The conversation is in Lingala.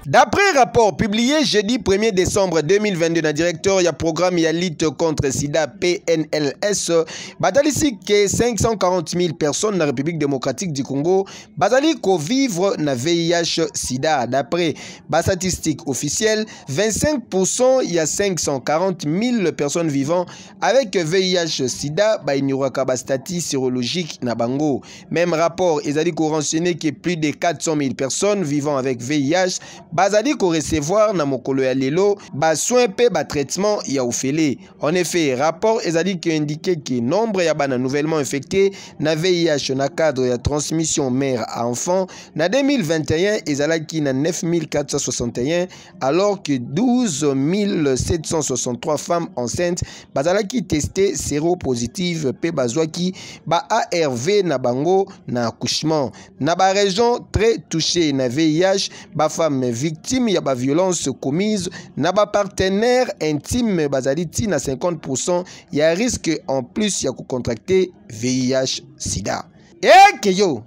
D'après rapport publié jeudi 1er décembre 2022 dans directeur ya programme ya lutte contre sida PNLS, batalisi que 540 000 personnes dans la République démocratique du Congo bazali ko vivre na VIH sida. D'après ba statistique officielle, 25% il y a 540 000 personnes vivant avec VIH sida ba ignoraka ba statut sérologique na bango. Même rapport ezali ko renseigner que plus de 400 000 personnes vivant avec VIH bazali ko recevoir na mokolo ya lelo ba soin pe ba traitement ya ofele. En effet, rapport ezali qui indiqué que nombre ya bana nouvellement infectés na VIH na cadre ya transmission mère à enfant na 2021 ezalaki na 9461 alors que 12 763 femmes enceintes bazalaki testé séropositive pe bazwaki ba ARV na bango na accouchement. Na ba région très touchée na VIH, ba femme victime ya ba violence commise na ba partenaire intime bazaliti na 50% ya risque en plus ya ko contracter VIH sida. Et que yo